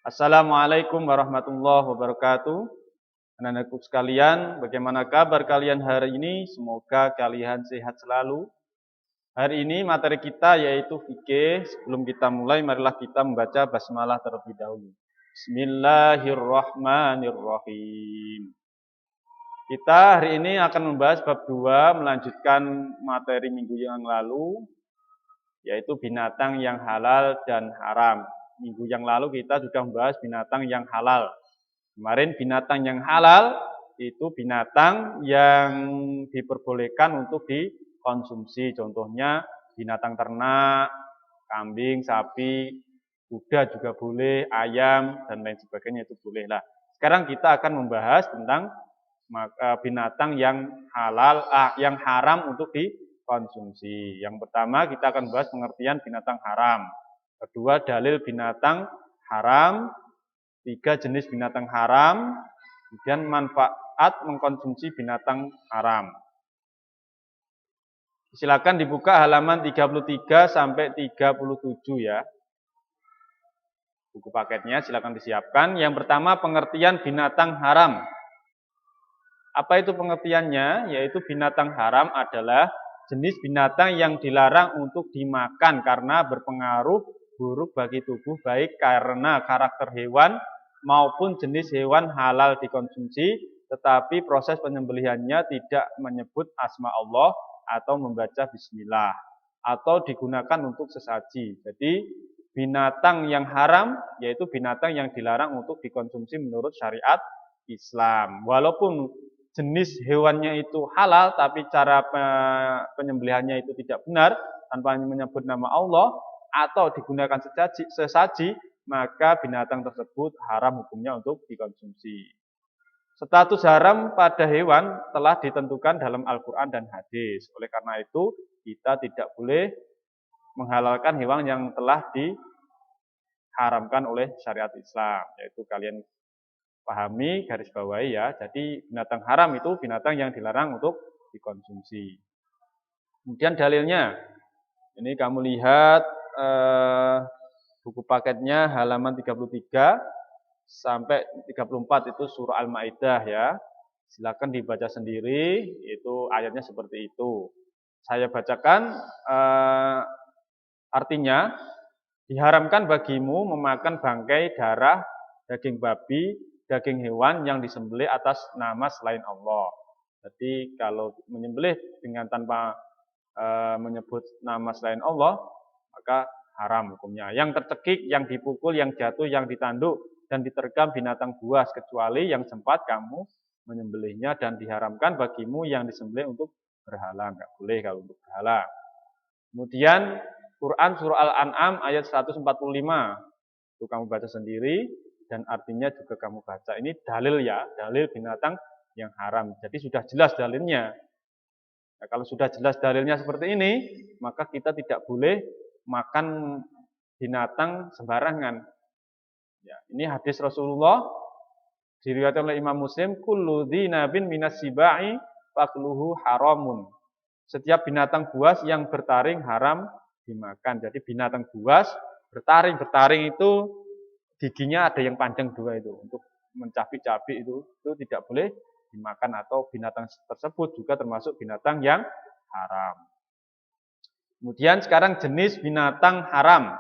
Assalamualaikum warahmatullahi wabarakatuh. Anak-anakku sekalian, bagaimana kabar kalian hari ini? Semoga kalian sehat selalu. Hari ini materi kita yaitu fikih. Sebelum kita mulai, marilah kita membaca basmalah terlebih dahulu. Bismillahirrahmanirrahim. Kita hari ini akan membahas bab 2, melanjutkan materi minggu yang lalu, yaitu binatang yang halal dan haram. Minggu yang lalu kita sudah membahas binatang yang halal. Kemarin binatang yang halal itu binatang yang diperbolehkan untuk dikonsumsi. Contohnya binatang ternak, kambing, sapi, kuda juga boleh, ayam, dan lain sebagainya itu boleh lah. Sekarang kita akan membahas tentang binatang yang halal, yang haram untuk dikonsumsi. Yang pertama kita akan bahas pengertian binatang haram. Kedua, dalil binatang haram. 3, jenis binatang haram. Kemudian manfaat mengkonsumsi binatang haram. Silakan dibuka halaman 33 sampai 37 ya. Buku paketnya silakan disiapkan. Yang pertama pengertian binatang haram. Apa itu pengertiannya? Yaitu binatang haram adalah jenis binatang yang dilarang untuk dimakan karena berpengaruh buruk bagi tubuh, baik karena karakter hewan maupun jenis hewan halal dikonsumsi, tetapi proses penyembelihannya tidak menyebut asma Allah atau membaca bismillah, atau digunakan untuk sesaji. Jadi binatang yang haram yaitu binatang yang dilarang untuk dikonsumsi menurut syariat Islam. Walaupun jenis hewannya itu halal, tapi cara penyembelihannya itu tidak benar, tanpa menyebut nama Allah, atau digunakan sesaji, maka binatang tersebut haram hukumnya untuk dikonsumsi. Status haram pada hewan telah ditentukan dalam Al-Quran dan hadis. Oleh karena itu, kita tidak boleh menghalalkan hewan yang telah diharamkan oleh syariat Islam, yaitu kalian pahami, garis bawahi ya. Jadi binatang haram itu binatang yang dilarang untuk dikonsumsi. Kemudian dalilnya, ini kamu lihat buku paketnya halaman 33 sampai 34 itu surah Al-Maidah ya. Silakan dibaca sendiri, itu ayatnya seperti itu. Saya bacakan artinya, diharamkan bagimu memakan bangkai, darah, daging babi, daging hewan yang disembelih atas nama selain Allah. Jadi kalau menyembelih dengan tanpa menyebut nama selain Allah, maka haram hukumnya. Yang tercekik, yang dipukul, yang jatuh, yang ditanduk, dan diterkam binatang buas, kecuali yang sempat kamu menyembelihnya, dan diharamkan bagimu yang disembelih untuk berhala. Enggak boleh kalau untuk berhala. Kemudian Quran surah Al-An'am ayat 145. Itu kamu baca sendiri. Dan artinya juga kamu baca. Ini dalil ya, dalil binatang yang haram. Jadi sudah jelas dalilnya. Nah, kalau sudah jelas dalilnya seperti ini, maka kita tidak boleh makan binatang sembarangan. Ya, ini hadis Rasulullah diriwayatkan oleh Imam Muslim, kullu dzinabin minas sibai fakluhu haramun. Setiap binatang buas yang bertaring haram dimakan. Jadi binatang buas bertaring itu giginya ada yang panjang 2 itu untuk mencapik-capik itu tidak boleh dimakan, atau binatang tersebut juga termasuk binatang yang haram. Kemudian sekarang jenis binatang haram.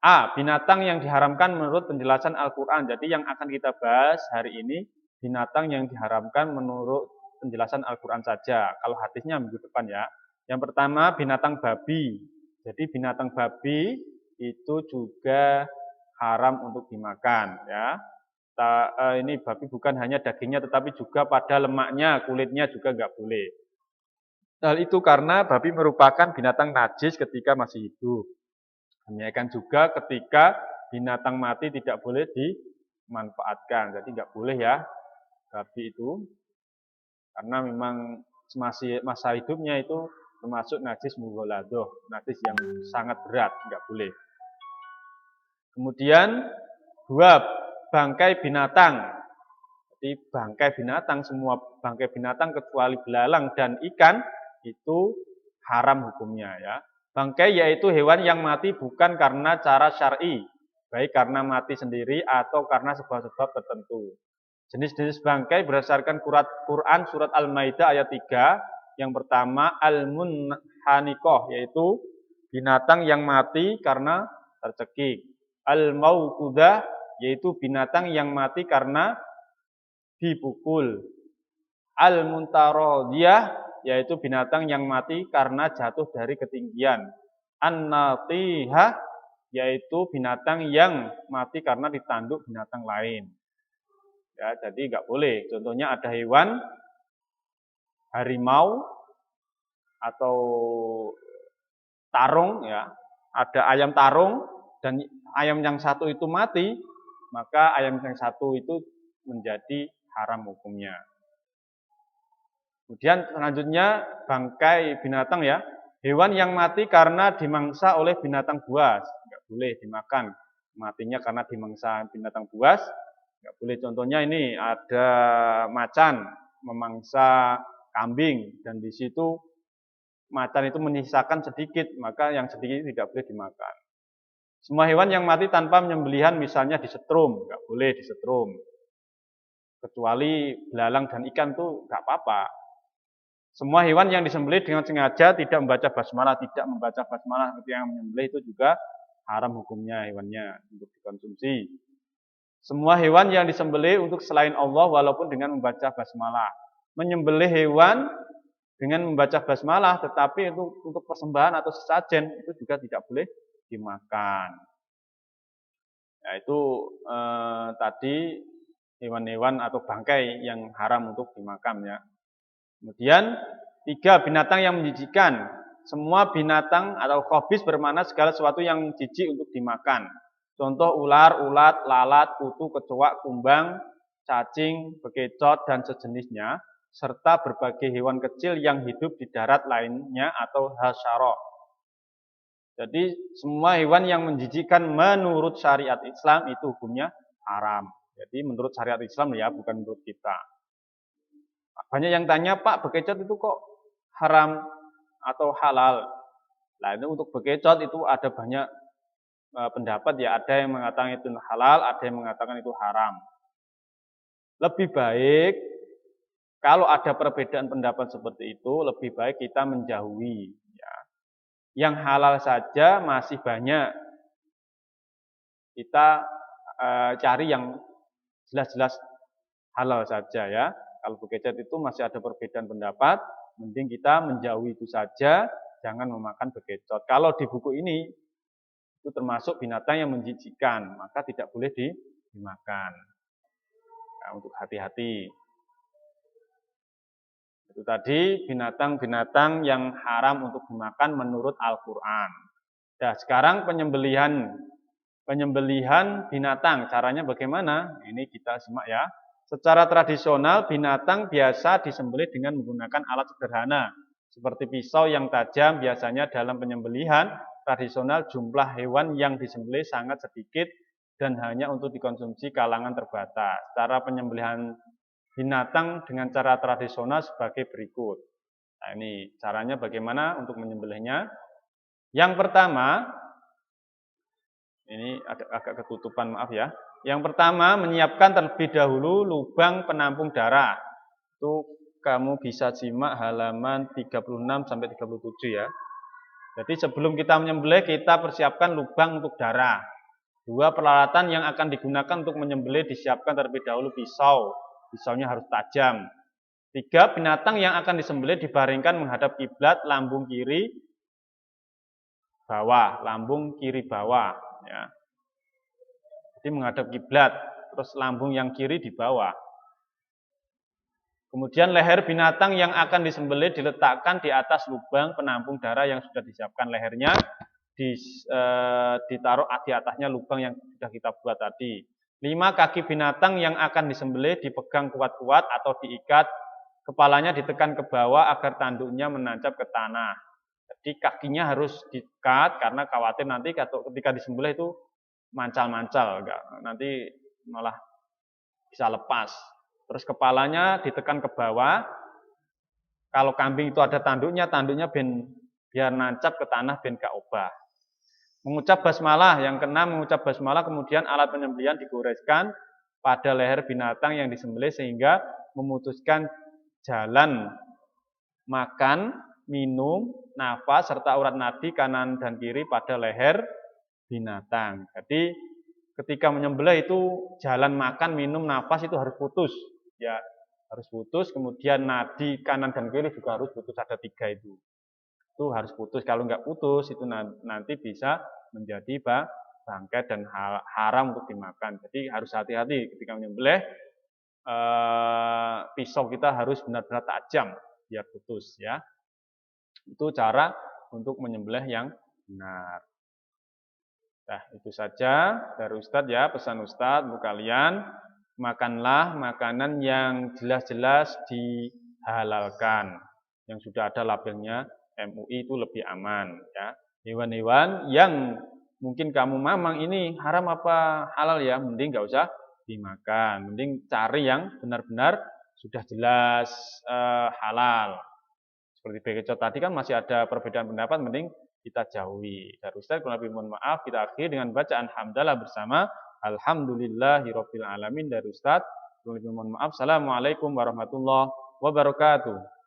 A. Binatang yang diharamkan menurut penjelasan Al-Quran. Jadi yang akan kita bahas hari ini binatang yang diharamkan menurut penjelasan Al-Quran saja. Kalau hadisnya minggu depan ya. Yang pertama binatang babi. Jadi binatang babi itu juga haram untuk dimakan ya. Ini babi bukan hanya dagingnya tetapi juga pada lemaknya, kulitnya juga nggak boleh. Hal itu karena babi merupakan binatang najis ketika masih hidup. Demikian juga ketika binatang mati tidak boleh dimanfaatkan. Jadi nggak boleh ya babi itu, karena memang masa hidupnya itu termasuk najis mughaladoh, najis yang sangat berat, nggak boleh. Kemudian 2, bangkai binatang. Jadi bangkai binatang, semua bangkai binatang kecuali belalang dan ikan itu haram hukumnya ya. Bangkai yaitu hewan yang mati bukan karena cara syar'i, baik karena mati sendiri atau karena sebab-sebab tertentu. Jenis-jenis bangkai berdasarkan Quran surat Al-Maidah ayat 3. Yang pertama al-munhaniqah, yaitu binatang yang mati karena tercekik. Al-mauqudah, yaitu binatang yang mati karena dipukul. Al-muntarodiyah, yaitu binatang yang mati karena jatuh dari ketinggian. An-natihah, yaitu binatang yang mati karena ditanduk binatang lain. Ya, jadi nggak boleh. Contohnya ada hewan harimau atau tarung, ya, ada ayam tarung dan ayam yang satu itu mati, maka ayam yang satu itu menjadi haram hukumnya. Kemudian selanjutnya bangkai binatang, ya, hewan yang mati karena dimangsa oleh binatang buas, nggak boleh dimakan. Matinya karena dimangsa binatang buas, nggak boleh. Contohnya ini ada macan memangsa kambing dan di situ macan itu menyisakan sedikit, maka yang sedikit tidak boleh dimakan. Semua hewan yang mati tanpa penyembelihan, misalnya disetrum, nggak boleh disetrum. Kecuali belalang dan ikan tuh nggak apa-apa. Semua hewan yang disembelih dengan sengaja tidak membaca basmalah, ketika menyembelih itu juga haram hukumnya hewannya untuk dikonsumsi. Semua hewan yang disembelih untuk selain Allah walaupun dengan membaca basmalah. Menyembelih hewan dengan membaca basmalah tetapi itu untuk persembahan atau sesajen itu juga tidak boleh dimakan. Nah, itu tadi hewan-hewan atau bangkai yang haram untuk dimakan, ya. Kemudian 3, binatang yang menjijikkan. Semua binatang atau khabis bermakna segala sesuatu yang jijik untuk dimakan. Contoh ular, ulat, lalat, kutu, kecoak, kumbang, cacing, bekecot, dan sejenisnya, serta berbagai hewan kecil yang hidup di darat lainnya atau hasyarah. Jadi semua hewan yang menjijikkan menurut syariat Islam itu hukumnya haram. Jadi menurut syariat Islam, ya, bukan menurut kita. Banyak yang tanya, Pak, bekecot itu kok haram atau halal? Nah, itu untuk bekecot itu ada banyak pendapat, ya. Ada yang mengatakan itu halal, ada yang mengatakan itu haram. Lebih baik kalau ada perbedaan pendapat seperti itu, lebih baik kita menjauhi, ya. Yang halal saja masih banyak. Kita cari yang jelas-jelas halal saja, ya. Kalau bekecot itu masih ada perbedaan pendapat, mending kita menjauhi itu saja, jangan memakan bekecot. Kalau di buku ini itu termasuk binatang yang menjijikkan, maka tidak boleh dimakan. Nah, untuk hati-hati. Itu tadi binatang-binatang yang haram untuk dimakan menurut Al-Quran. Nah, sekarang penyembelihan binatang, caranya bagaimana? Ini kita simak, ya. Secara tradisional, binatang biasa disembelih dengan menggunakan alat sederhana, seperti pisau yang tajam. Biasanya dalam penyembelihan tradisional, jumlah hewan yang disembelih sangat sedikit dan hanya untuk dikonsumsi kalangan terbatas. Cara penyembelihan binatang dengan cara tradisional sebagai berikut. Nah, ini caranya bagaimana untuk menyembelihnya. Yang pertama, ini agak ketutupan, maaf, ya. Yang pertama, menyiapkan terlebih dahulu lubang penampung darah. Itu kamu bisa simak halaman 36 sampai 37, ya. Jadi sebelum kita menyembelih, kita persiapkan lubang untuk darah. 2, peralatan yang akan digunakan untuk menyembelih disiapkan terlebih dahulu pisau. Pisaunya harus tajam. 3, binatang yang akan disembelih dibaringkan menghadap kiblat, lambung kiri bawah, ya. Jadi menghadap kiblat, terus lambung yang kiri di bawah. Kemudian leher binatang yang akan disembelih diletakkan di atas lubang penampung darah yang sudah disiapkan. Lehernya ditaruh di atasnya lubang yang sudah kita buat tadi. 5, kaki binatang yang akan disembelih dipegang kuat-kuat atau diikat. Kepalanya ditekan ke bawah agar tanduknya menancap ke tanah. Jadi kakinya harus diikat karena khawatir nanti ketika disembelih itu mancal-mancal, nanti malah bisa lepas. Terus kepalanya ditekan ke bawah. Kalau kambing itu ada tanduknya biar nancap ke tanah, biar gak obah. Mengucap basmalah, yang keenam mengucap basmalah, kemudian alat penyembelihan digoreskan pada leher binatang yang disembelih sehingga memutuskan jalan makan, minum, nafas, serta urat nadi kanan dan kiri pada leher binatang. Jadi ketika menyembelih itu jalan makan, minum, nafas itu harus putus. Ya, harus putus, kemudian nadi kanan dan kiri juga harus putus, ada 3 itu. Itu harus putus, kalau nggak putus itu nanti bisa menjadi bangkai dan haram untuk dimakan. Jadi harus hati-hati ketika menyembelih, pisau kita harus benar-benar tajam biar putus ya. Itu cara untuk menyembelih yang benar. Nah, itu saja dari Ustadz ya, pesan Ustadz untuk kalian. Makanlah makanan yang jelas-jelas dihalalkan, yang sudah ada labelnya MUI, itu lebih aman ya. Hewan-hewan yang mungkin kamu mamang ini haram apa halal ya, mending nggak usah dimakan. Mending cari yang benar-benar sudah jelas halal. Seperti bekicot tadi kan masih ada perbedaan pendapat, mending kita jauhi. Dari Ustaz, kurang lebih mohon maaf, kita akhiri dengan bacaan hamdalah bersama alhamdulillahirabbil alamin dari Ustaz. Kurang lebih mohon maaf. Assalamualaikum warahmatullahi wabarakatuh.